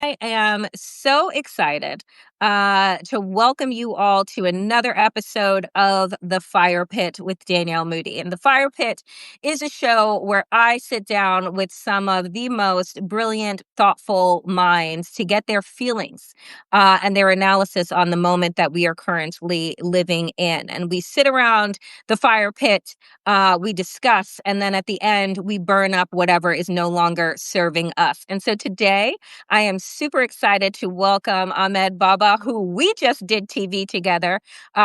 I am so excited to welcome you all to another episode of The Fire Pit with Danielle Moody. And The Fire Pit is a show where I sit down with some of the most brilliant, thoughtful minds to get their feelings and their analysis on the moment that we are currently living in. And we sit around the fire pit, we discuss, and then at the end, we burn up whatever is no longer serving us. And so today, I am super excited to welcome Ahmed Baba, who we just did TV together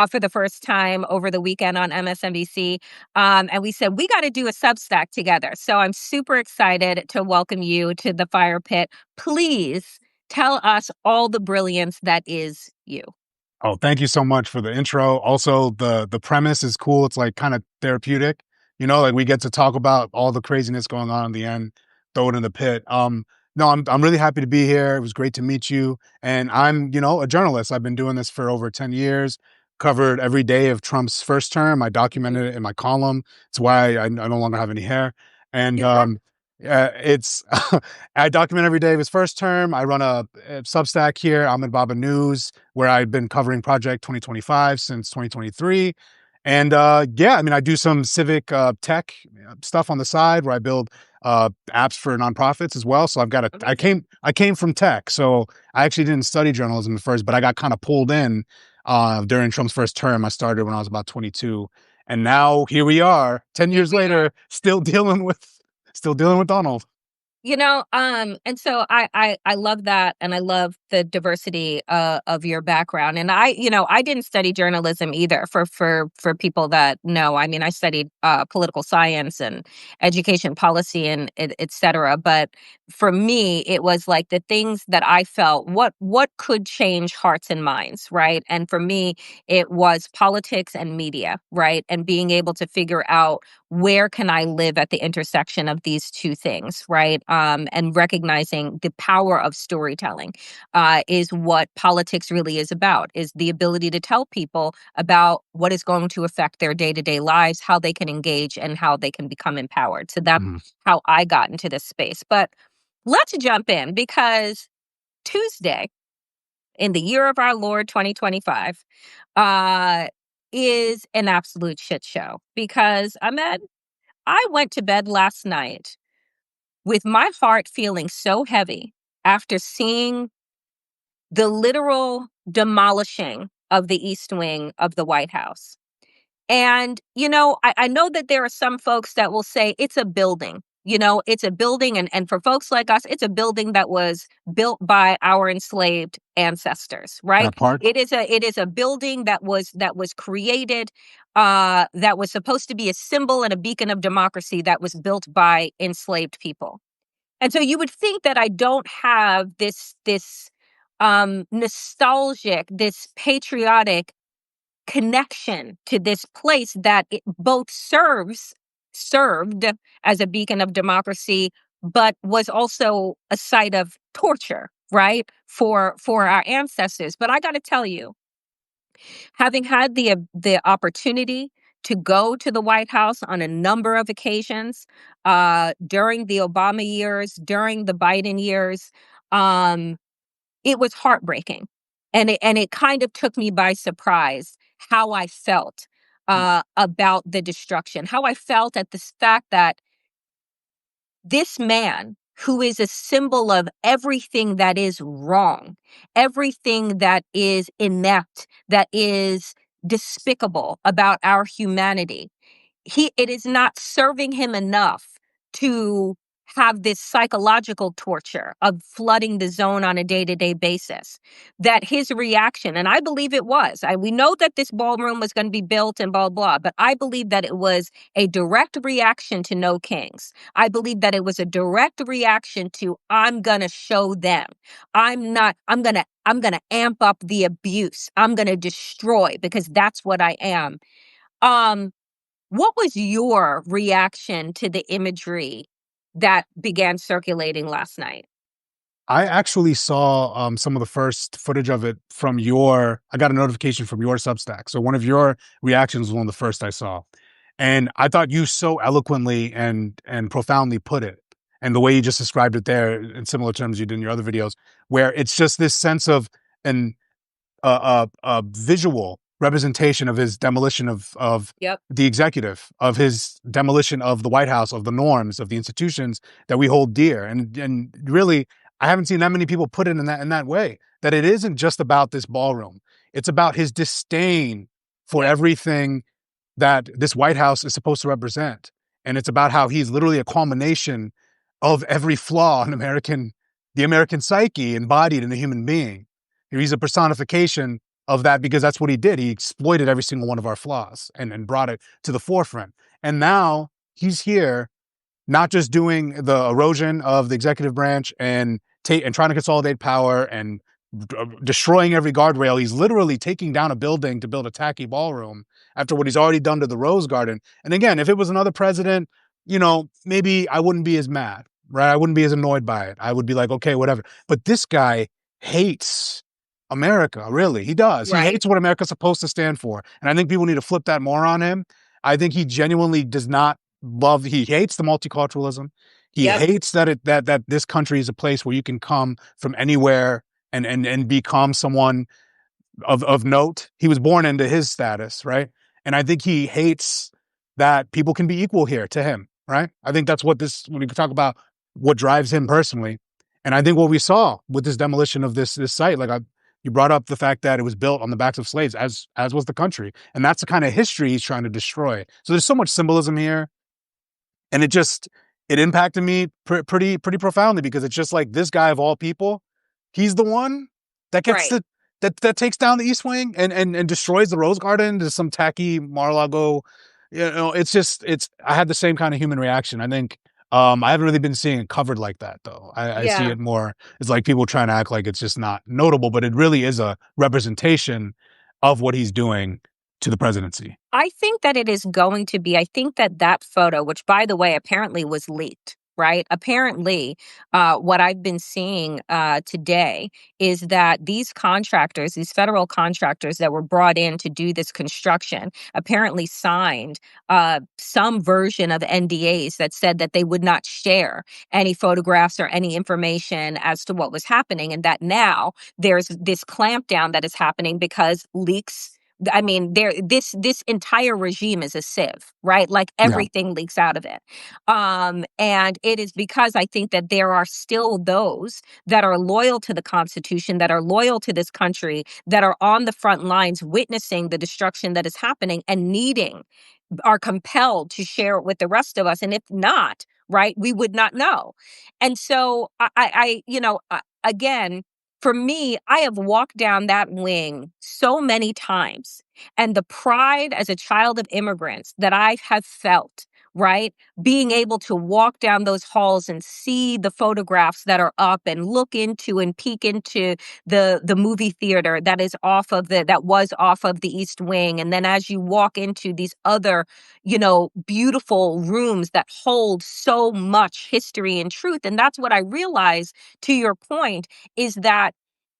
for the first time over the weekend on MSNBC. And we said, we got to do a Substack together. So I'm super excited to welcome you to the fire pit. Please tell us all the brilliance that is you. Oh, thank you so much for the intro. Also, the premise is cool. It's like kind of therapeutic. Like we get to talk about all the craziness going on in the end, throw it in the pit. No, I'm really happy to be here. It was great to meet you. And I'm, a journalist. I've been doing this for over 10 years, covered every day of Trump's first term. I documented it in my column. It's why I no longer have any hair. And it's I document every day of his first term. I run a Substack here, Ahmed Baba News, where I've been covering Project 2025 since 2023. And I do some civic tech stuff on the side where I build apps for nonprofits as well. So I came from tech. So I actually didn't study journalism at first, but I got kind of pulled in during Trump's first term. I started when I was about 22. And now here we are, 10 years later, still dealing with Donald. And so I love that, and I love the diversity of your background. And I didn't study journalism either. For people that know, I mean, I studied political science and education policy and et cetera. But for me, it was like the things that I felt what could change hearts and minds, right? And for me, it was politics and media, right? And being able to figure out where can I live at the intersection of these two things, right? And recognizing the power of storytelling is what politics really is about, is the ability to tell people about what is going to affect their day-to-day lives, how they can engage, and how they can become empowered. So that's how I got into this space. But let's jump in, because Tuesday, in the year of our Lord 2025, is an absolute shit show. Because, Ahmed, I went to bed last night with my heart feeling so heavy after seeing the literal demolishing of the East Wing of the White House. And, I know that there are some folks that will say it's a building. It's a building. And for folks like us, it's a building that was built by our enslaved ancestors, right? That part. It is a building that was created, that was supposed to be a symbol and a beacon of democracy, that was built by enslaved people. And so you would think that I don't have this nostalgic, this patriotic connection to this place that it both served as a beacon of democracy, but was also a site of torture, right, for our ancestors. But I got to tell you, having had the opportunity to go to the White House on a number of occasions during the Obama years, during the Biden years, it was heartbreaking, and it kind of took me by surprise how I felt about the destruction, how I felt at the fact that this man, who is a symbol of everything that is wrong, everything that is inept, that is despicable about our humanity, it is not serving him enough to have this psychological torture of flooding the zone on a day-to-day basis, that his reaction, and I believe it was, we know that this ballroom was going to be built and blah, blah, but I believe that it was a direct reaction to No Kings. I believe that it was a direct reaction to, I'm going to show them. I'm going to amp up the abuse. I'm going to destroy, because that's what I am. What was your reaction to the imagery that began circulating last night? I actually saw some of the first footage of it from I got a notification from your Substack. So one of your reactions was one of the first I saw. And I thought you so eloquently and profoundly put it. And the way you just described it there in similar terms you did in your other videos, where it's just this sense of an a visual representation of his demolition of Yep. the executive, of his demolition of the White House, of the norms, of the institutions that we hold dear. And really, I haven't seen that many people put it in that way. That it isn't just about this ballroom. It's about his disdain for Yep. everything that this White House is supposed to represent. And it's about how he's literally a culmination of every flaw in the American psyche embodied in a human being. He's a personification of that because that's what he did. He exploited every single one of our flaws and brought it to the forefront. And now he's here, not just doing the erosion of the executive branch and trying to consolidate power and destroying every guardrail. He's literally taking down a building to build a tacky ballroom after what he's already done to the Rose Garden. And again, if it was another president, maybe I wouldn't be as mad, right? I wouldn't be as annoyed by it. I would be like, okay, whatever. But this guy hates America, really. He does. He Right. hates what America's supposed to stand for. And I think people need to flip that more on him. I think he genuinely does not he hates the multiculturalism. He Yep. hates that this country is a place where you can come from anywhere and become someone of note. He was born into his status, right? And I think he hates that people can be equal here to him, right? I think that's when we talk about what drives him personally. And I think what we saw with this demolition of this site, you brought up the fact that it was built on the backs of slaves, as was the country, and that's the kind of history he's trying to destroy. So there's so much symbolism here, and it impacted me pretty profoundly because it's just like this guy of all people, he's the one that gets Right. that takes down the East Wing and destroys the Rose Garden to some tacky Mar-a-Lago. I had the same kind of human reaction. I think I haven't really been seeing it covered like that though. I see Yeah. it more. It's like people trying to act like it's just not notable, but it really is a representation of what he's doing to the presidency. I think that it is going to be, I think that that photo, which by the way, apparently was leaked, right? Apparently, what I've been seeing today is that these contractors, these federal contractors that were brought in to do this construction, apparently signed some version of NDAs that said that they would not share any photographs or any information as to what was happening. And that now there's this clampdown that is happening because leaks. I mean, this entire regime is a sieve, right? Like Yeah. everything leaks out of it. And it is because I think that there are still those that are loyal to the Constitution, that are loyal to this country, that are on the front lines witnessing the destruction that is happening and are compelled to share it with the rest of us. And if not, right, we would not know. And so again, for me, I have walked down that wing so many times, and the pride as a child of immigrants that I have felt, right? Being able to walk down those halls and see the photographs that are up and look into and peek into the movie theater that was off of the East Wing. And then as you walk into these other, beautiful rooms that hold so much history and truth. And that's what I realize, to your point, is that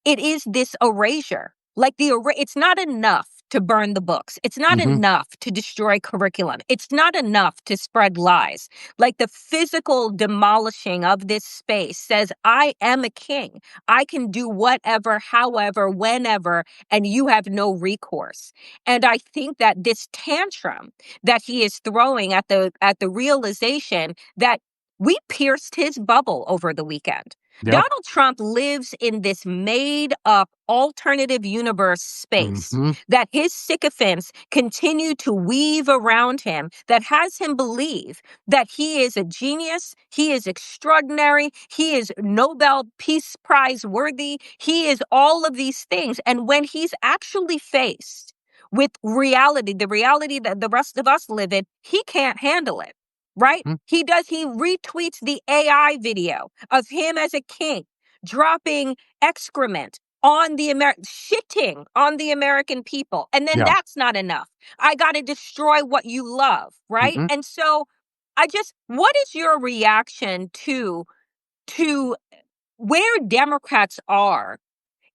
it is this erasure. Like it's not enough to burn the books. It's not Hmm. enough to destroy curriculum. It's not enough to spread lies. Like the physical demolishing of this space says, I am a king. I can do whatever, however, whenever, and you have no recourse. And I think that this tantrum that he is throwing at the realization that we pierced his bubble over the weekend. Yep. Donald Trump lives in this made up alternative universe space Hmm. that his sycophants continue to weave around him that has him believe that he is a genius, he is extraordinary, he is Nobel Peace Prize worthy, he is all of these things. And when he's actually faced with reality, the reality that the rest of us live in, he can't handle it. Right? He retweets the AI video of him as a king dropping excrement on shitting on the American people. And then Yeah. that's not enough. I got to destroy what you love, right? Hmm. And so what is your reaction to where Democrats are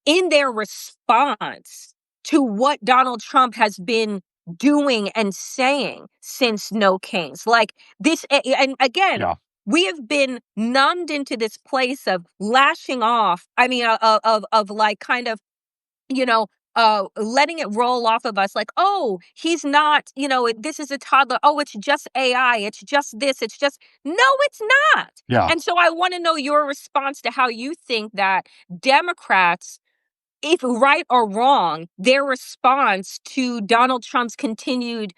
in their response to what Donald Trump has been doing and saying since No Kings? Like this, and again, Yeah. We have been numbed into this place of lashing off. I mean, of like kind of, you know, letting it roll off of us like, oh, he's not, this is a toddler. Oh, it's just AI. It's just this. It's just, no, it's not. Yeah. And so I want to know your response to how you think that Democrats, if right or wrong, their response to Donald Trump's continued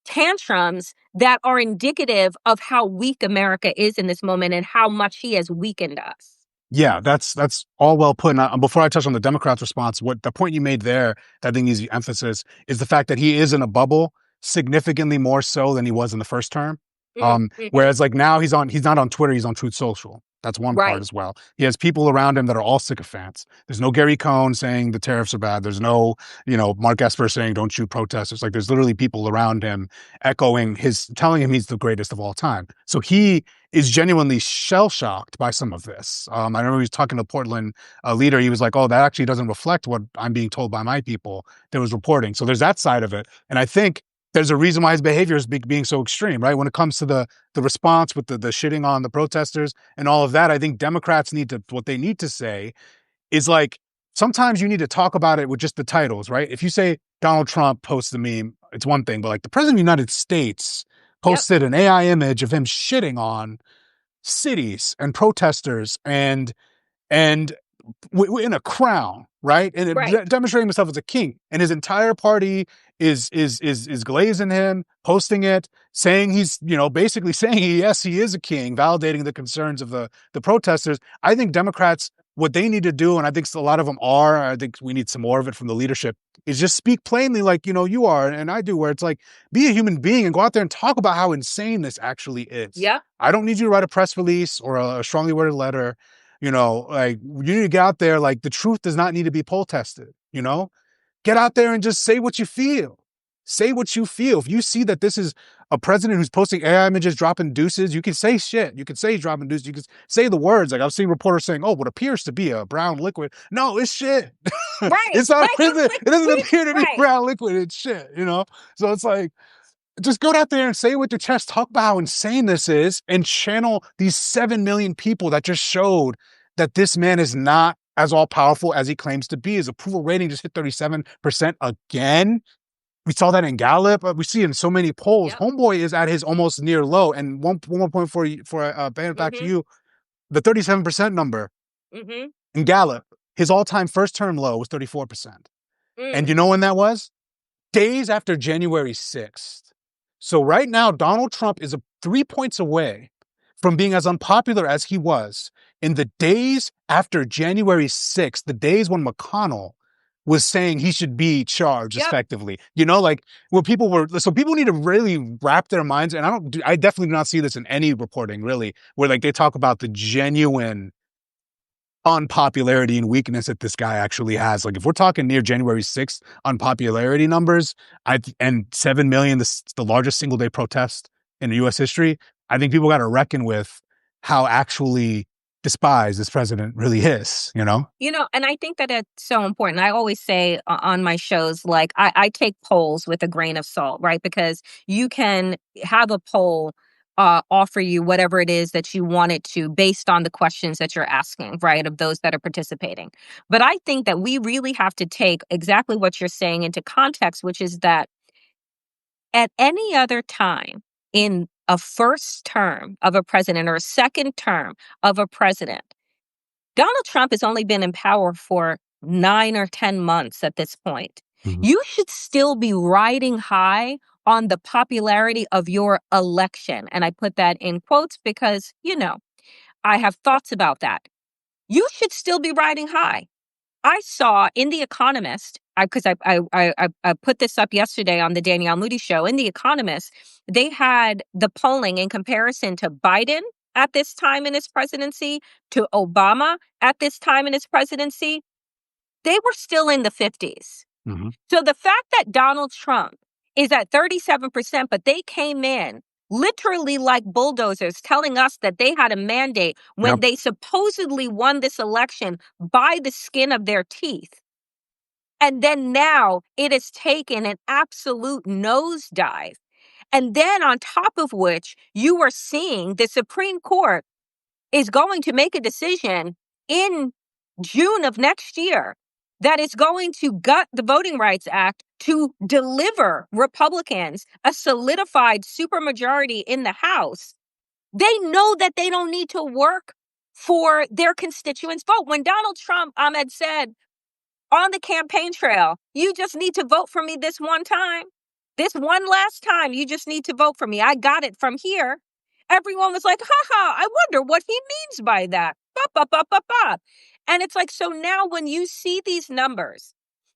tantrums that are indicative of how weak America is in this moment and how much he has weakened us. Yeah, that's all well put. And before I touch on the Democrats' response, what the point you made there that I think needs emphasis is the fact that he is in a bubble significantly more so than he was in the first term. Mm-hmm. Whereas like now he's not on Twitter, he's on Truth Social. That's one part Right. as well. He has people around him that are all sycophants. There's no Gary Cohn saying the tariffs are bad. There's no, Mark Esper saying don't shoot protesters. Like there's literally people around him telling him he's the greatest of all time. So he is genuinely shell shocked by some of this. I remember he was talking to a Portland leader. He was like, "Oh, that actually doesn't reflect what I'm being told by my people." That was reporting. So there's that side of it, and I think there's a reason why his behavior is being so extreme, right? When it comes to the response with the shitting on the protesters and all of that, I think Democrats what they need to say is like, sometimes you need to talk about it with just the titles, right? If you say Donald Trump posts the meme, it's one thing, but like the president of the United States Yep. posted an AI image of him shitting on cities and protesters and in a crown, right? And Right. demonstrating himself as a king. And his entire party is glazing him, posting it, saying he's, basically saying yes, he is a king, validating the concerns of the protesters. I think Democrats, what they need to do, and I think a lot of them are, I think we need some more of it from the leadership, is just speak plainly like, you are and I do, where it's like, be a human being and go out there and talk about how insane this actually is. Yep. I don't need you to write a press release or a strongly worded letter. Like you need to get out there. Like the truth does not need to be poll tested, get out there and just say what you feel. Say what you feel. If you see that this is a president who's posting AI images, dropping deuces, you can say shit. You can say he's dropping deuces. You can say the words. Like I've seen reporters saying, "Oh, what appears to be a brown liquid." No, it's shit. Right. It's not. Like, It doesn't we, appear to be right. brown liquid. It's shit. So it's like, just go out there and say it with your chest, talk about how insane this is, and channel these 7 million people that just showed that this man is not as all powerful as he claims to be. His approval rating just hit 37% again. We saw that in Gallup. We see it in so many polls. Yep. Homeboy is at his almost near low. And one more point back to Mm-hmm. you, the 37% number Mm-hmm. in Gallup, his all-time first term low was 34%. And Mm. you know when that was? Days after January 6th. So right now, Donald Trump is 3 points away from being as unpopular as he was in the days after January 6th, the days when McConnell was saying he should be charged Yep. effectively. Like where so people need to really wrap their minds. And I definitely do not see this in any reporting really, where like they talk about the genuine unpopularity and weakness that this guy actually has. Like if we're talking near January 6th unpopularity numbers, and 7 million, the largest single day protest in US history, I think people got to reckon with how actually despised this president really is. And I think that it's so important. I always say on my shows, like, I take polls with a grain of salt, right? Because you can have a poll offer you whatever it is that you want it to based on the questions that you're asking, right? Of those that are participating. But I think that we really have to take exactly what you're saying into context, which is that at any other time in a first term of a president or a second term of a president, Donald Trump has only been in power for 9 or 10 months at this point. Mhm. You should still be riding high on the popularity of your election. And I put that in quotes because, I have thoughts about that. You should still be riding high. I saw in The Economist, because I put this up yesterday on the Danielle Moody show. In The Economist, they had the polling in comparison to Biden at this time in his presidency, to Obama at this time in his presidency. They were still in the 50s. Mhm. So the fact that Donald Trump is at 37%, but they came in literally like bulldozers telling us that they had a mandate when Yep. they supposedly won this election by the skin of their teeth. And then now it has taken an absolute nosedive. And then on top of which, you are seeing the Supreme Court is going to make a decision in June of next year that is going to gut the Voting Rights Act to deliver Republicans a solidified supermajority in the House. They know that they don't need to work for their constituents' vote. When Donald Trump, Ahmed, said on the campaign trail, you just need to vote for me this one time. This one last time, you just need to vote for me. I got it from here. Everyone was like, haha, I wonder what he means by that. Ba, ba, ba, ba, ba. And it's like, so now when you see these numbers,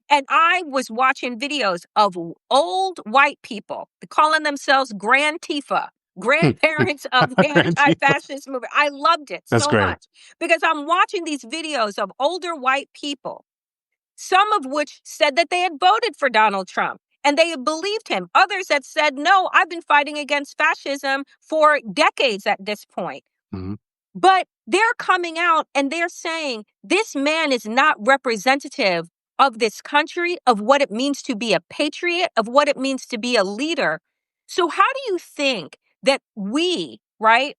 and I was watching videos of old white people calling themselves Grand Tifa, grandparents of the anti-fascist movement. I loved it That's so great. much because I'm watching these videos of older white people, some of which said that they had voted for Donald Trump and they had believed him. Others that said, no, I've been fighting against fascism for decades at this point. Mhm. But they're coming out and they're saying this man is not representative of this country, of what it means to be a patriot, of what it means to be a leader. So how do you think that right?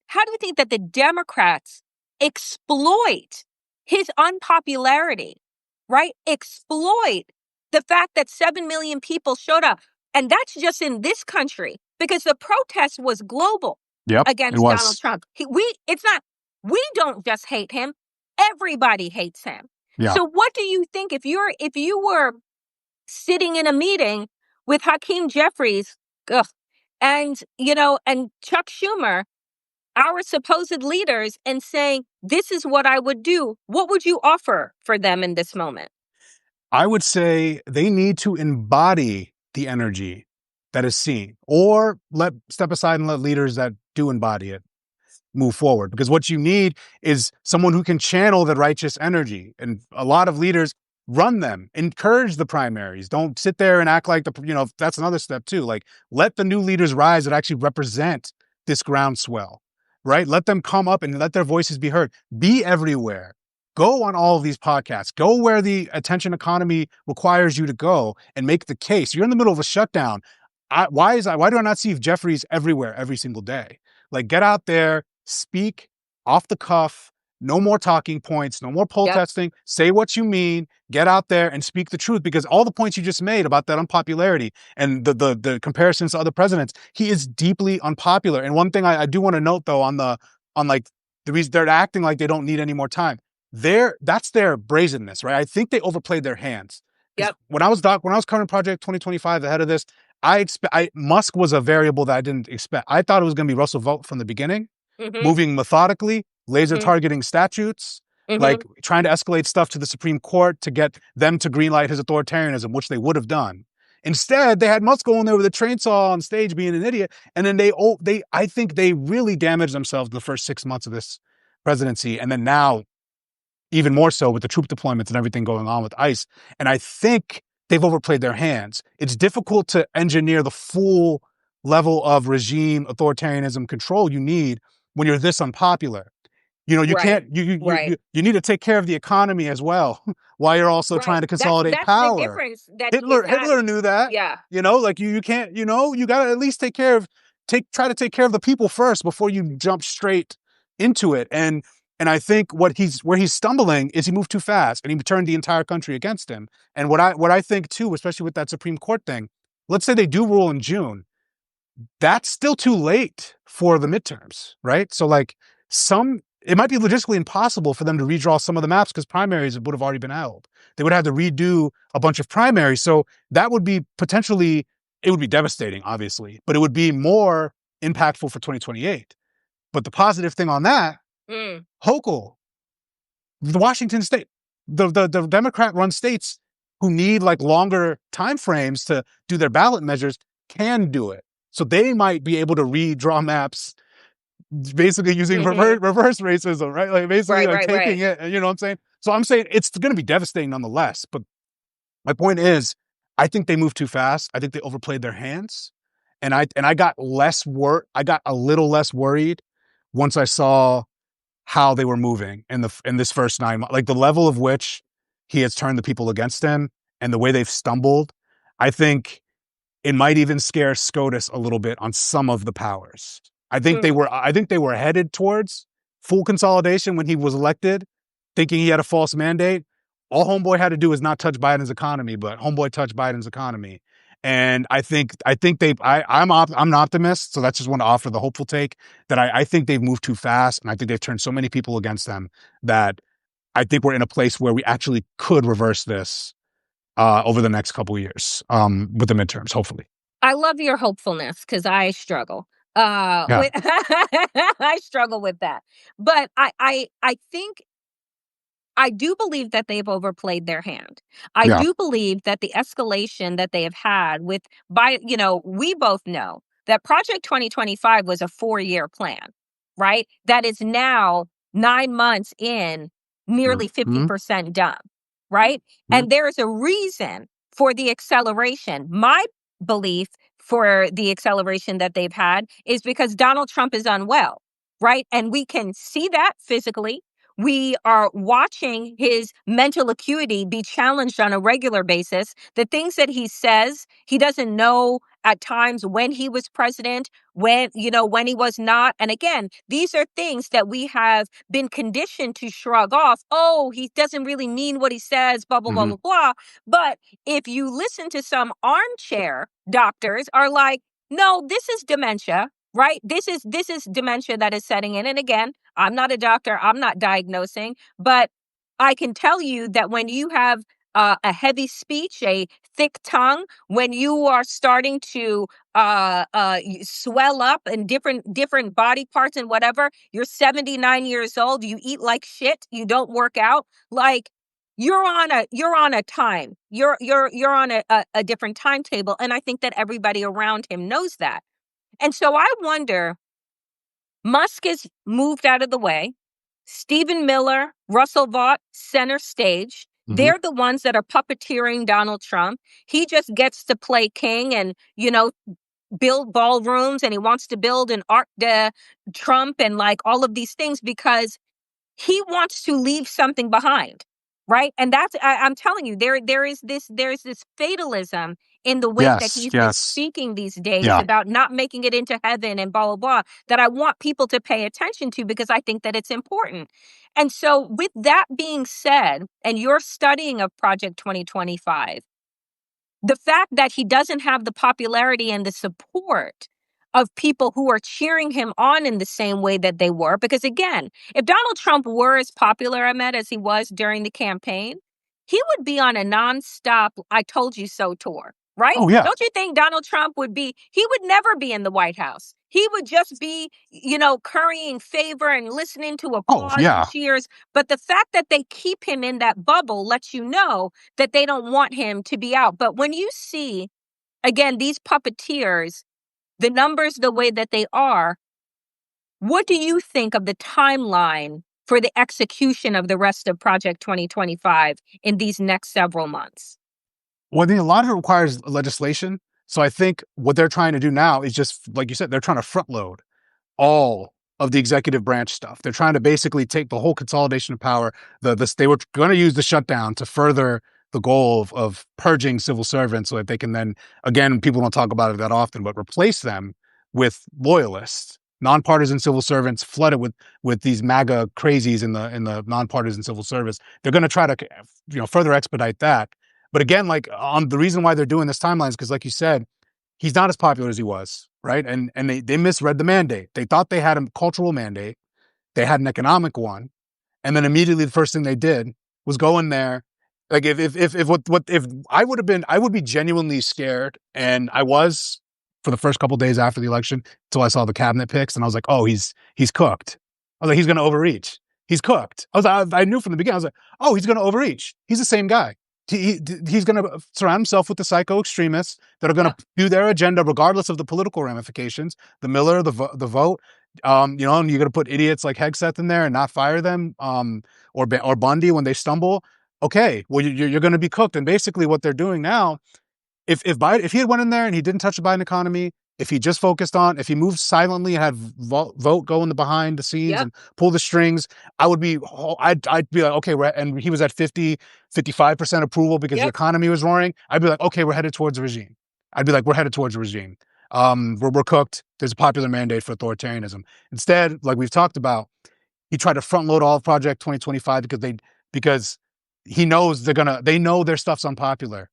How do you think that the Democrats exploit his unpopularity, right? Exploit the fact that 7 million people showed up. And that's just in this country because the protest was global Yep, it against Donald was. Trump. It's not, we don't just hate him. Everybody hates him. Yeah. So what do you think if you were sitting in a meeting with Hakeem Jeffries, ugh, and Chuck Schumer, our supposed leaders, and saying, this is what I would do, what would you offer for them in this moment? I would say they need to embody the energy that is seen, or step aside and let leaders that do embody it move forward. Because what you need is someone who can channel the righteous energy. And a lot of leaders run them, encourage the primaries. Don't sit there and act like that's another step too. Like, let the new leaders rise that actually represent this groundswell, right? Let them come up and let their voices be heard. Be everywhere. Go on all of these podcasts. Go where the attention economy requires you to go and make the case. You're in the middle of a shutdown. Why do I not see Jeffries everywhere every single day? Like, get out there, speak off the cuff, no more talking points, no more poll Yep. testing, say what you mean, get out there and speak the truth, because all the points you just made about that unpopularity and the comparisons to other presidents, he is deeply unpopular. And one thing I do want to note though, on like the reason they're acting like they don't need any more time, that's their brazenness, right? I think they overplayed their hands. Yep. When I was covering Project 2025 ahead of this, Musk was a variable that I didn't expect. I thought it was going to be Russell Vought from the beginning, moving methodically, laser targeting statutes, like trying to escalate stuff to the Supreme Court to get them to greenlight his authoritarianism, which they would have done. Instead, they had Musk going there with a chainsaw on stage being an idiot. And then I think they really damaged themselves the first 6 months of this presidency. And then now, even more so with the troop deployments and everything going on with ICE. And I think they've overplayed their hands. It's difficult to engineer the full level of regime authoritarianism control you need when you're this unpopular. You can't, you need to take care of the economy as well while you're also trying to consolidate that's power. the difference that Hitler knew that. Yeah. You can't, you got to at least try to take care of the people first before you jump straight into it. And I think where he's stumbling is he moved too fast and he turned the entire country against him. And what I think too, especially with that Supreme Court thing, let's say they do rule in June, that's still too late for the midterms, right? So like it might be logistically impossible for them to redraw some of the maps because primaries would have already been held. They would have to redo a bunch of primaries. So that would be it would be devastating, obviously, but it would be more impactful for 2028. But the positive thing on that, Hochul, the Washington state, the Democrat-run states who need like longer timeframes to do their ballot measures can do it. So they might be able to redraw maps basically using reverse racism, right? Like basically taking it, you know what I'm saying? So I'm saying it's going to be devastating nonetheless. But my point is, I think they moved too fast. I think they overplayed their hands. And I got I got a little less worried once I saw how they were moving in this first 9 months, like the level of which he has turned the people against him and the way they've stumbled. I think it might even scare SCOTUS a little bit on some of the powers. Mm. I think they were headed towards full consolidation when he was elected, thinking he had a false mandate. All homeboy had to do is not touch Biden's economy, but homeboy touched Biden's economy. And I'm an optimist, so that's just want to offer the hopeful take that I think they've moved too fast, and I think they've turned so many people against them that I think we're in a place where we actually could reverse this over the next couple of years with the midterms, hopefully. I love your hopefulness because I struggle. Yeah, With I struggle with that, but I think I do believe that they've overplayed their hand. I yeah, do believe that the escalation that they have had with we both know that Project 2025 was a 4-year plan, right? That is now 9 months in, nearly mm-hmm. 50% done, right? Mm-hmm. And there is a reason for the acceleration. My belief for the acceleration that they've had is because Donald Trump is unwell, right? And we can see that physically. We are watching his mental acuity be challenged on a regular basis. The things that he says, he doesn't know at times when he was president, when he was not. And again, these are things that we have been conditioned to shrug off. Oh, he doesn't really mean what he says, blah, blah, blah, Mm-hmm. blah, blah. But if you listen to some armchair doctors are like, no, this is dementia, right? This is dementia that is setting in. And again, I'm not a doctor, I'm not diagnosing, but I can tell you that when you have a heavy speech, a thick tongue, when you are starting to swell up in different body parts and whatever, you're 79 years old, you eat like shit, you don't work out, like you're on a time. You're on a different timetable. And I think that everybody around him knows that. And so I wonder, Musk is moved out of the way. Stephen Miller, Russell Vought, center stage. Mm-hmm. They're the ones that are puppeteering Donald Trump. He just gets to play king and, build ballrooms, and he wants to build an Arc de Trump and like all of these things because he wants to leave something behind, right? And I'm telling you, there is this fatalism in the way that Yes, he's been yes, speaking these days yeah. about not making it into heaven and blah blah blah, that I want people to pay attention to because I think that it's important. And so with that being said, and your studying of Project 2025, the fact that he doesn't have the popularity and the support of people who are cheering him on in the same way that they were. Because again, if Donald Trump were as popular, Ahmed, as he was during the campaign, he would be on a nonstop I told you so tour, right? Oh yeah. Don't you think Donald Trump he would never be in the White House. He would just be, currying favor and listening to Oh applause and yeah. cheers. But the fact that they keep him in that bubble lets you know that they don't want him to be out. But when you see, again, these puppeteers, the numbers the way that they are, what do you think of the timeline for the execution of the rest of Project 2025 in these next several months? Well, I think a lot of it requires legislation. So I think what they're trying to do now is just like you said, they're trying to front load all of the executive branch stuff. They're trying to basically take the whole consolidation of power. They were going to use the shutdown to further the goal of purging civil servants so that they can then, again, people don't talk about it that often, but replace them with loyalists, nonpartisan civil servants flooded with these MAGA crazies in the nonpartisan civil service. They're going to try to further expedite that. But again, like on the reason why they're doing this timeline is because, like you said, he's not as popular as he was, right? And they misread the mandate. They thought they had a cultural mandate, they had an economic one, and then immediately the first thing they did was go in there. Like if I would have been, I would be genuinely scared, and I was for the first couple days after the election until I saw the cabinet picks, and I was like, oh, he's cooked. I was like, he's going to overreach. He's cooked. I knew from the beginning. I was like, oh, he's going to overreach. He's the same guy. He's going to surround himself with the psycho extremists that are going to Yep. do their agenda regardless of the political ramifications. The Miller, the vote, and you're going to put idiots like Hegseth in there and not fire them, or Bundy when they stumble. Okay, well you're going to be cooked. And basically, what they're doing now, if he had went in there and he didn't touch the Biden economy, if he just focused on, if he moved silently and had vote go in the behind the scenes Yep. and pull the strings, I'd be like, okay, and he was at 55% approval because the Yep. economy was roaring. I'd be like, okay, we're headed towards a regime. I'd be like, we're headed towards a regime. We're cooked. There's a popular mandate for authoritarianism. Instead, like we've talked about, he tried to front load all of Project 2025 because he knows they know their stuff's unpopular.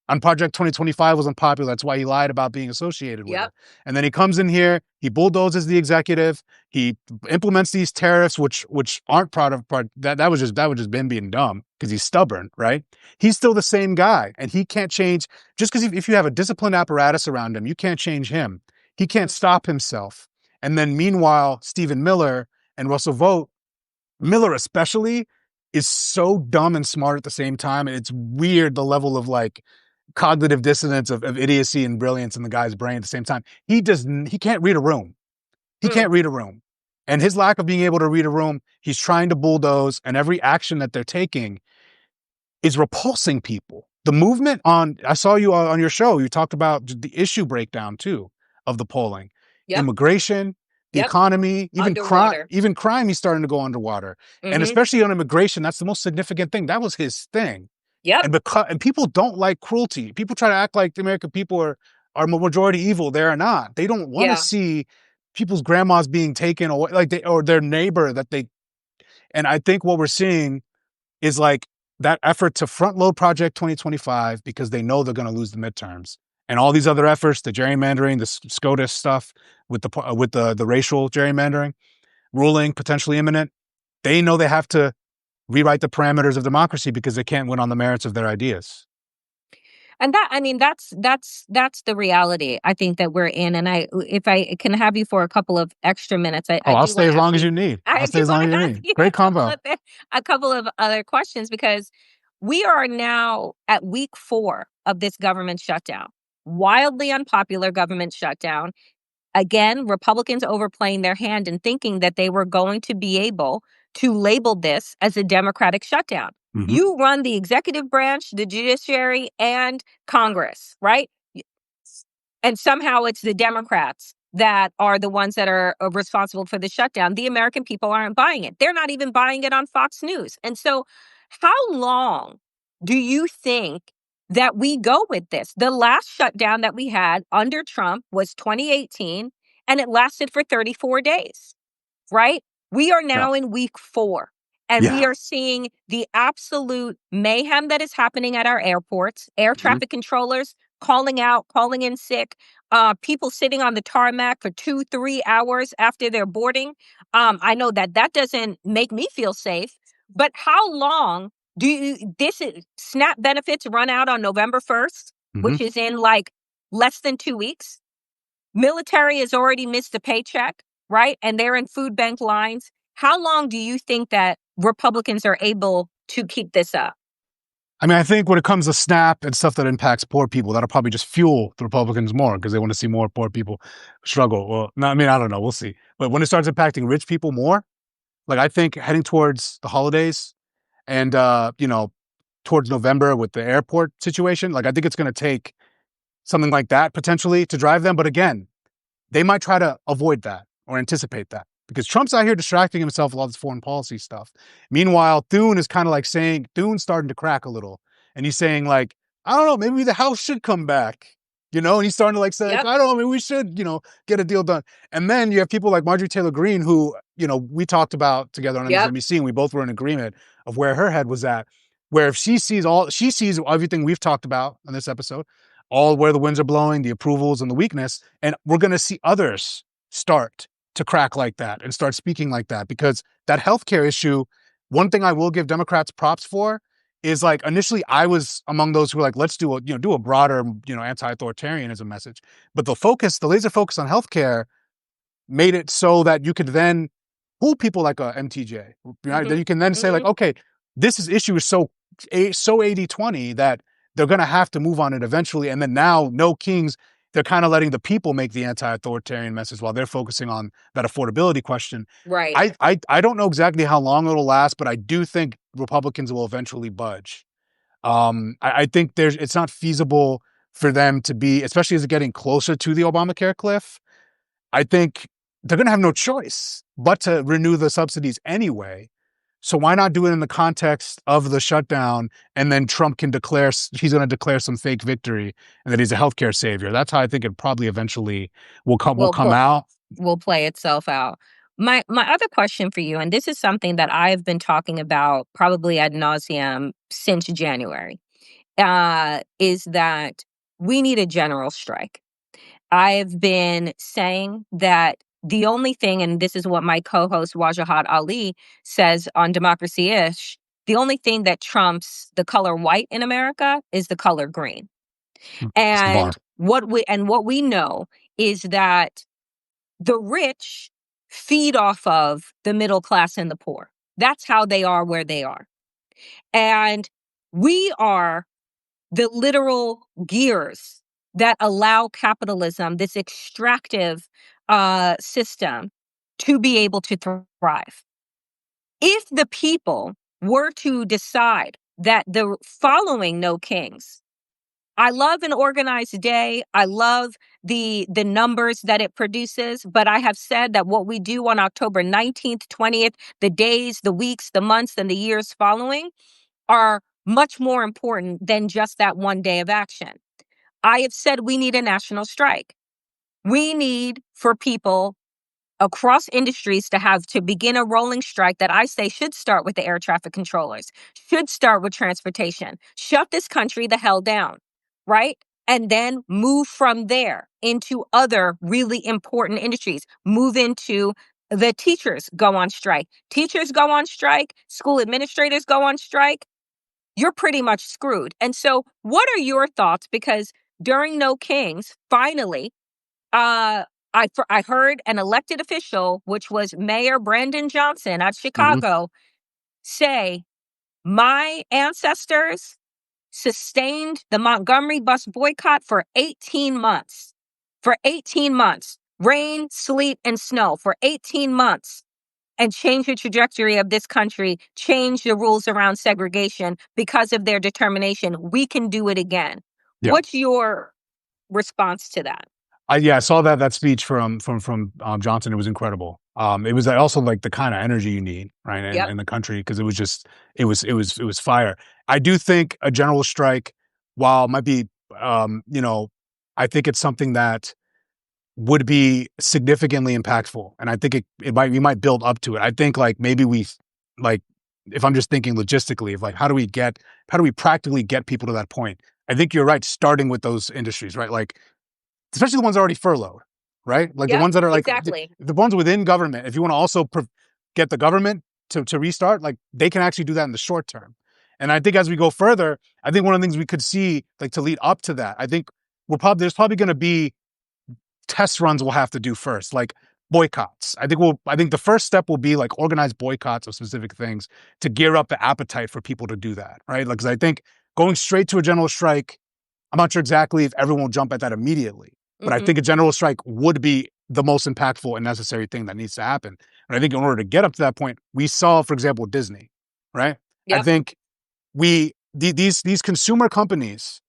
On Project 2025 was unpopular. That's why he lied about being associated with Yep. it. And then he comes in here, he bulldozes the executive, he implements these tariffs, which aren't that was just him being dumb because he's stubborn, right? He's still the same guy, and he can't change just because if you have a disciplined apparatus around him, you can't change him. He can't stop himself. And then meanwhile, Stephen Miller and Russell Vogt, Miller especially, is so dumb and smart at the same time. And it's weird the level of like cognitive dissonance of idiocy and brilliance in the guy's brain at the same time. He can't read a room. He Mm. can't read a room. And his lack of being able to read a room, he's trying to bulldoze, and every action that they're taking is repulsing people. The movement I saw you on your show, you talked about the issue breakdown too of the polling. Yep. Immigration, the Yep. economy, Underwater. even crime, he's starting to go underwater. And Mm-hmm. especially on immigration, that's the most significant thing. That was his thing. Yep. And people don't like cruelty. People try to act like the American people are majority evil. They are not. They don't want to Yeah. see people's grandmas being taken away, or their neighbor that they. And I think what we're seeing is like that effort to front load Project 2025 because they know they're going to lose the midterms, and all these other efforts, the gerrymandering, the SCOTUS stuff with the racial gerrymandering ruling potentially imminent. They know they have to rewrite the parameters of democracy because they can't win on the merits of their ideas. And that's the reality I think that we're in. And if I can have you for a couple of extra minutes, I I'll do stay want as to ask long as you. you need. I I'll stay do as long want as to you ask need. you Great combo. a couple of other questions, because we are now at week 4 of this government shutdown, wildly unpopular government shutdown. Again, Republicans overplaying their hand and thinking that they were going to be able to label this as a Democratic shutdown. Mm-hmm. You run the executive branch, the judiciary, and Congress, right? And somehow it's the Democrats that are the ones that are responsible for the shutdown. The American people aren't buying it. They're not even buying it on Fox News. And so, how long do you think that we go with this? The last shutdown that we had under Trump was 2018, and it lasted for 34 days, right? We are Yeah. now in week 4, and we Yeah. are seeing the absolute mayhem that is happening at our airports, air Mm-hmm. traffic controllers calling out, calling in sick, people sitting on the tarmac for 2-3 hours after they're boarding. I know that doesn't make me feel safe, but how long SNAP benefits run out on November 1st, Mm-hmm. which is in like less than 2 weeks. Military has already missed a paycheck, right? And they're in food bank lines. How long do you think that Republicans are able to keep this up? I mean, I think when it comes to SNAP and stuff that impacts poor people, that'll probably just fuel the Republicans more because they want to see more poor people struggle. Well, no, I mean, I don't know. We'll see. But when it starts impacting rich people more, like I think heading towards the holidays and, towards November with the airport situation, like I think it's going to take something like that potentially to drive them. But again, they might try to avoid that or anticipate that because Trump's out here distracting himself with all this foreign policy stuff. Meanwhile, Thune is kind of like saying, Thune's starting to crack a little. And he's saying, like, I don't know, maybe the House should come back. And he's starting to like say, like, Yep. I don't know, maybe we should, get a deal done. And then you have people like Marjorie Taylor Greene, who, we talked about together on Yep. MSNBC, and we both were in agreement of where her head was at. Where if she sees everything we've talked about on this episode, all where the winds are blowing, the approvals and the weakness, and we're going to see others start to crack like that and start speaking like that because that healthcare issue, one thing I will give Democrats props for is like initially I was among those who were like, let's do a broader, anti-authoritarianism message. But the laser focus on healthcare made it so that you could then pull people like a MTJ, right? Mm-hmm. That you can then say like, okay, this issue is so 80-20 that they're going to have to move on it eventually. And then now, no kings, they're kind of letting the people make the anti-authoritarian message while they're focusing on that affordability question. Right. I don't know exactly how long it'll last, but I do think Republicans will eventually budge. I think it's not feasible for them to be, especially as they're getting closer to the Obamacare cliff. I think they're going to have no choice but to renew the subsidies anyway. So why not do it in the context of the shutdown, and then Trump can declare he's going to declare some fake victory and that he's a healthcare savior. That's how I think it probably eventually will Will come pl- out. will play itself out. My other question for you, and this is something that I've been talking about probably ad nauseum since January, is that we need a general strike. I've been saying that the only thing, and this is what my co-host Wajahat Ali says on Democracy Ish, the only thing that trumps the color white in America is the color green. It's the And bar. what we know is that the rich feed off of the middle class and the poor. That's how they are where they are. And we are the literal gears that allow capitalism, this extractive system, to be able to thrive. If the people were to decide that the following No Kings, I love an organized day. I love the numbers that it produces, but I have said that what we do on October 19th, 20th, the days, the weeks, the months, and the years following are much more important than just that one day of action. I have said we need a national strike. We need for people across industries to begin a rolling strike that I say should start with the air traffic controllers, should start with transportation, shut this country the hell down, right? And then move from there into other really important industries, move into the teachers go on strike. Teachers go on strike, school administrators go on strike, you're pretty much screwed. And so, what are your thoughts? Because during No Kings, finally, uh, I heard an elected official, which was Mayor Brandon Johnson at Hmm. Chicago, say, "My ancestors sustained the Montgomery bus boycott for 18 months. For 18 months, rain, sleet, and snow for 18 months." And change the trajectory of this country, change the rules around segregation because of their determination. We can do it again. Yeah. What's your response to that? I saw that speech from Johnson. It was incredible. It was also like the kind of energy you need, right, Yep. in the country, because it was just it was fire. I do think a general strike, while it might be, you know, I think it's something that would be significantly impactful, and I think it might we might build up to it. I think like maybe like if I'm just thinking logistically of like how do we practically get people to that point? I think you're right, starting with those industries, right, like especially the ones already furloughed, right? Like the Yep. ones that are like Exactly. the ones within government. If you want to also get the government to restart, like they can actually do that in the short term. And I think as we go further, I think one of the things we could see, like to lead up to that, I think there's probably going to be test runs we'll have to do first, like boycotts. I think the first step will be like organized boycotts of specific things to gear up the appetite for people to do that, right? Like, 'cause I think going straight to a general strike, I'm not sure exactly if everyone will jump at that immediately, but I Hmm. think a general strike would be the most impactful and necessary thing that needs to happen. And I think in order to get up to that point, we saw, for example, Disney, right? I Yep. think these consumer companies,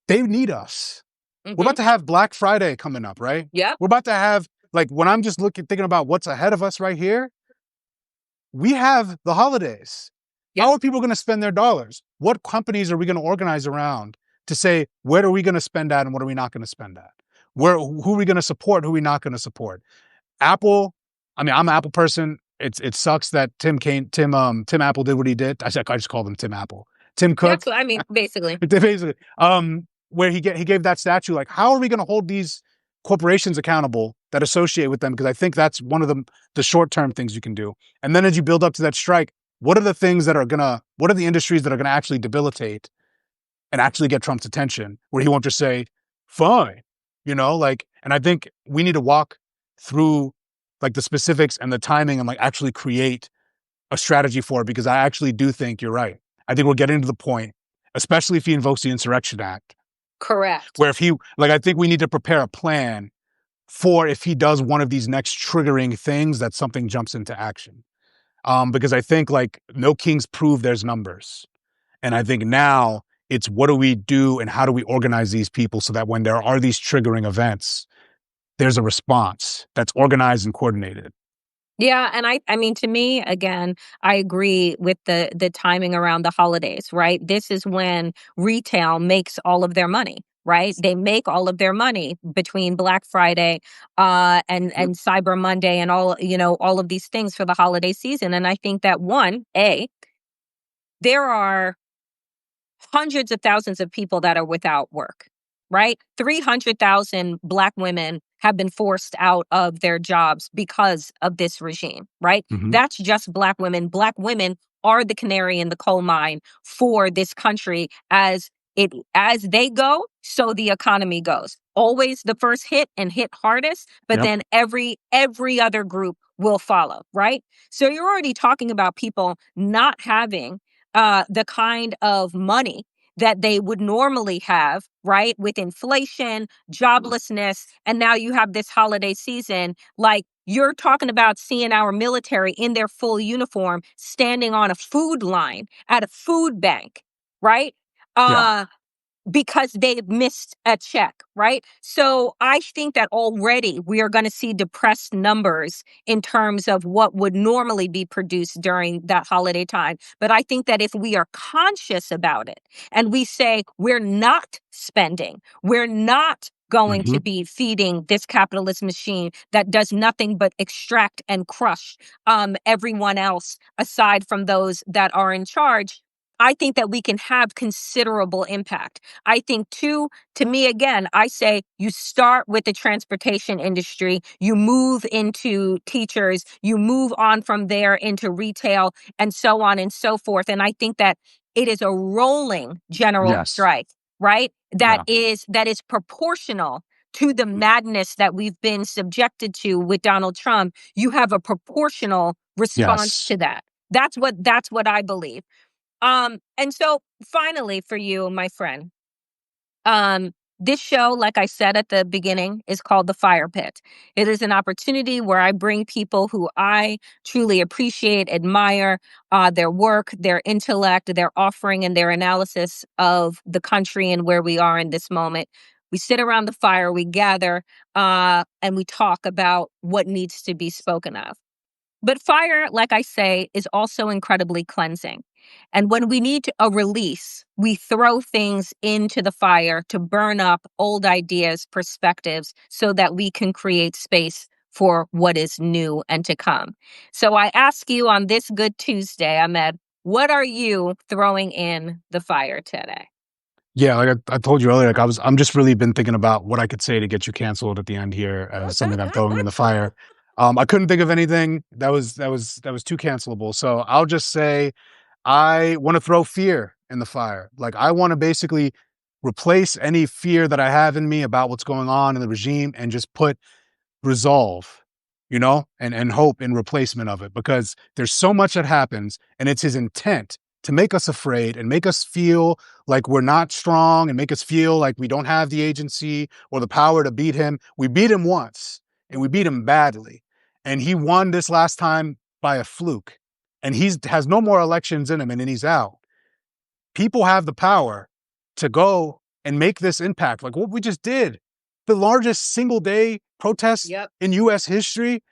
they need us. We're Hmm. about to have Black Friday coming up, right? Yep. We're about to have, like, when I'm just thinking about what's ahead of us right here, we have the holidays. Yep. How are people going to spend their dollars? What companies are we going to organize around to say, where are we going to spend at and what are we not going to spend at? Who are we going to support? Who are we not going to support? Apple, I mean, I'm an Apple person. It sucks that Tim Apple did what he did. I just called him Tim Apple. Tim That's Cook, what I mean, basically. basically, where he gave that statue. Like, how are we going to hold these corporations accountable that associate with them? Because I think that's one of the short term things you can do. And then as you build up to that strike, what are the things that are what are the industries that are gonna actually debilitate and actually get Trump's attention, where he won't just say, "Fine," like. And I think we need to walk through like the specifics and the timing and like actually create a strategy for it, because I actually do think you're right. I think we're getting to the point, especially if he invokes the Insurrection Act, Correct. where if he, like, I think we need to prepare a plan for if he does one of these next triggering things, that something jumps into action. Because I think like No Kings prove there's numbers. And I think now it's what do we do and how do we organize these people so that when there are these triggering events, there's a response that's organized and coordinated. Yeah, and I mean, to me, again, I agree with the timing around the holidays, right? This is when retail makes all of their money, right? They make all of their money between Black Friday and Cyber Monday and all, all of these things for the holiday season. And I think that there are hundreds of thousands of people that are without work, right? 300,000 Black women have been forced out of their jobs because of this regime, right? Hmm. That's just Black women. Black women are the canary in the coal mine for this country as they go, so the economy goes. Always the first hit and hit hardest, but Yep. then every other group will follow, right? So you're already talking about people not having the kind of money that they would normally have, right? With inflation, joblessness, and now you have this holiday season. Like, you're talking about seeing our military in their full uniform standing on a food line at a food bank, right? Yeah. Uh, because they've missed a check, right? So I think that already we are going to see depressed numbers in terms of what would normally be produced during that holiday time. But I think that if we are conscious about it and we say we're not spending, we're not going Hmm. to be feeding this capitalist machine that does nothing but extract and crush everyone else aside from those that are in charge. I think that we can have considerable impact. I think too, to me, again, I say you start with the transportation industry, you move into teachers, you move on from there into retail and so on and so forth. And I think that it is a rolling general Yes. strike, right? Yeah. That is proportional to the madness that we've been subjected to with Donald Trump. You have a proportional response Yes. to that. That's what I believe. And so finally for you, my friend, um, this show, like I said at the beginning, is called The Fire Pit. It is an opportunity where I bring people who I truly appreciate, admire, their work, their intellect, their offering, and their analysis of the country and where we are in this moment. We sit around the fire, we gather, and we talk about what needs to be spoken of. But fire, like I say, is also incredibly cleansing. And when we need a release, we throw things into the fire to burn up old ideas, perspectives, so that we can create space for what is new and to come. So I ask you on this Good Tuesday, Ahmed, what are you throwing in the fire today? Yeah, like I told you earlier, like I'm just really been thinking about what I could say to get you canceled at the end here as something I'm throwing in the fire. I couldn't think of anything that was too cancelable. So I'll just say I want to throw fear in the fire. Like I want to basically replace any fear that I have in me about what's going on in the regime and just put resolve, and hope in replacement of it because there's so much that happens and it's his intent to make us afraid and make us feel like we're not strong and make us feel like we don't have the agency or the power to beat him. We beat him once and we beat him badly. And he won this last time by a fluke. And he's has no more elections in him and then he's out. People have the power to go and make this impact, like what we just did. The largest single day protest Yep. in US history.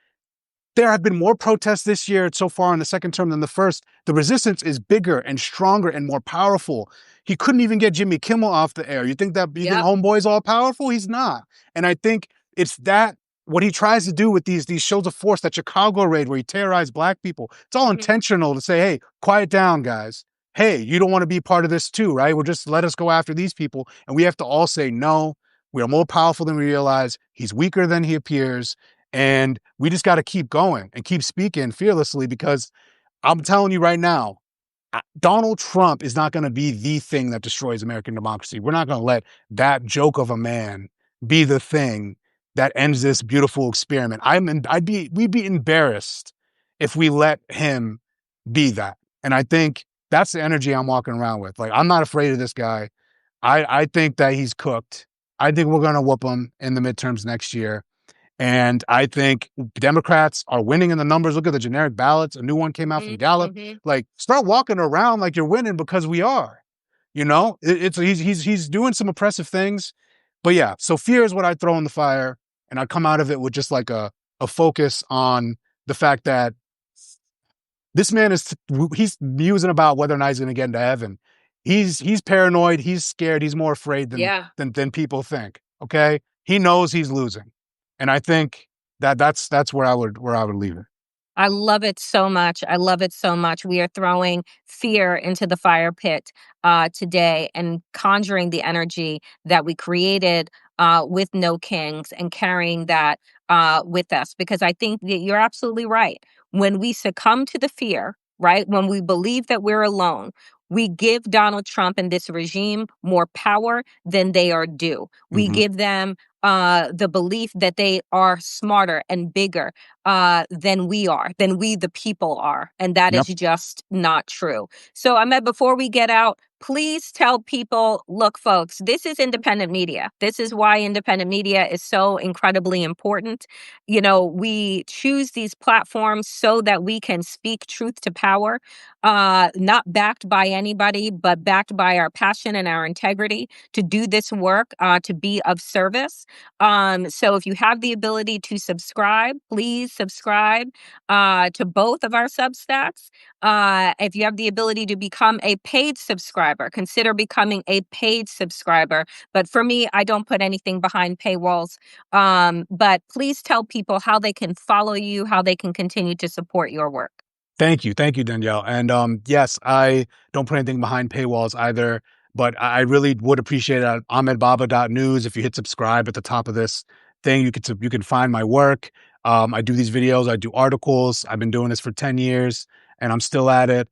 There have been more protests this year so far in the second term than the first. The resistance is bigger and stronger and more powerful. He couldn't even get Jimmy Kimmel off the air. You think Yep. Homeboy's all powerful? He's not. And I think it's that what he tries to do with these shows of force, that Chicago raid where he terrorized black people. It's all Mhm. intentional to say, hey, quiet down, guys. Hey, you don't want to be part of this too, right? Well, just let us go after these people. And we have to all say, no, we are more powerful than we realize. He's weaker than he appears. And we just got to keep going and keep speaking fearlessly because I'm telling you right now, Donald Trump is not going to be the thing that destroys American democracy. We're not going to let that joke of a man be the thing that ends this beautiful experiment. We'd be embarrassed if we let him be that. And I think that's the energy I'm walking around with. Like, I'm not afraid of this guy. I think that he's cooked. I think we're going to whoop him in the midterms next year. And I think Democrats are winning in the numbers. Look at the generic ballots. A new one came out from Mhm. Gallup. Mhm. Like, start walking around like you're winning because we are. He's doing some oppressive things. But yeah, so fear is what I throw in the fire, and I come out of it with just like a focus on the fact that this man is he's musing about whether or not he's going to get into heaven. He's paranoid. He's scared. He's more afraid Yeah. than people think. Okay, he knows he's losing, and I think that's where I would leave it. I love it so much. I love it so much. We are throwing fear into the fire pit today and conjuring the energy that we created with No Kings and carrying that with us. Because I think that you're absolutely right. When we succumb to the fear, right, when we believe that we're alone, we give Donald Trump and this regime more power than they are due. We Hmm. give them the belief that they are smarter and bigger than we are, than we the people are. And that is Yep. just not true. So, Ahmed, before we get out, please tell people, look, folks, this is independent media. This is why independent media is so incredibly important. You know, we choose these platforms so that we can speak truth to power, not backed by anybody, but backed by our passion and our integrity to do this work, to be of service. So if you have the ability to subscribe, please subscribe to both of our Substacks. If you have the ability to become a paid subscriber, consider becoming a paid subscriber. But for me, I don't put anything behind paywalls. But please tell people how they can follow you, how they can continue to support your work. Thank you, Danielle. And yes, I don't put anything behind paywalls either, but I really would appreciate it at ahmedbaba.news. If you hit subscribe at the top of this thing, you can find my work. I do these videos, I do articles. I've been doing this for 10 years, and I'm still at it.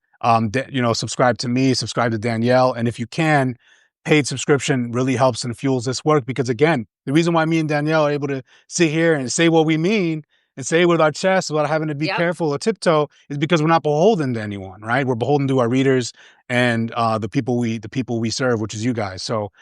Subscribe to me, subscribe to Danielle, and if you can, paid subscription really helps and fuels this work because again, the reason why me and Danielle are able to sit here and say what we mean and say it with our chest without having to be Yep. careful or tiptoe is because we're not beholden to anyone, right? We're beholden to our readers and the people we serve, which is you guys. So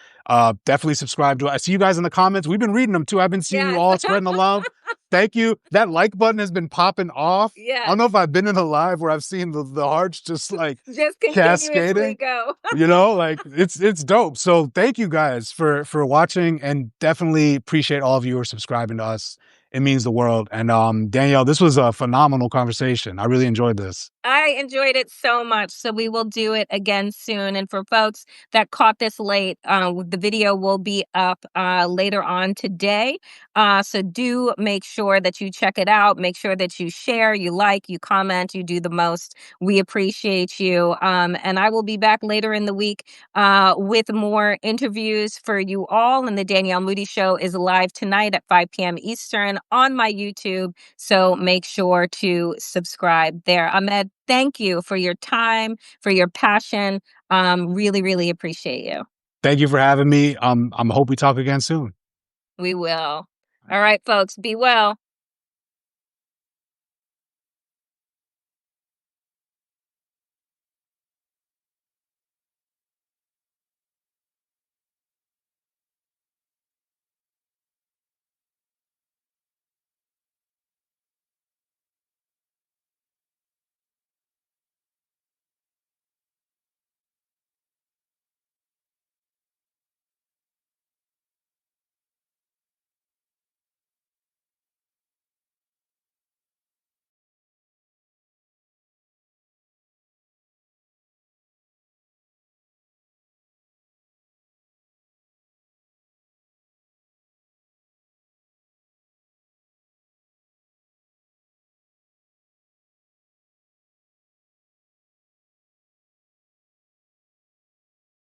definitely subscribe to. I see you guys in the comments. We've been reading them too. I've been seeing you Yes. all spreading the love. Thank you. That like button has been popping off. I don't Yes. know if I've been in a live where I've seen the hearts just like Just continuously cascading. go. Like it's dope. So thank you guys for watching and definitely appreciate all of you who are subscribing to us. It means the world. And Danielle, this was a phenomenal conversation. I really enjoyed this. I enjoyed it so much. So we will do it again soon. And for folks that caught this late, the video will be up later on today. So do make sure that you check it out. Make sure that you share, you like, you comment, you do the most. We appreciate you. And I will be back later in the week with more interviews for you all. And the Danielle Moody Show is live tonight at 5 p.m. Eastern on my YouTube. So make sure to subscribe there. Ahmed, thank you for your time, for your passion. Really, really appreciate you. Thank you for having me. Hope we talk again soon. We will. All right, folks, be well.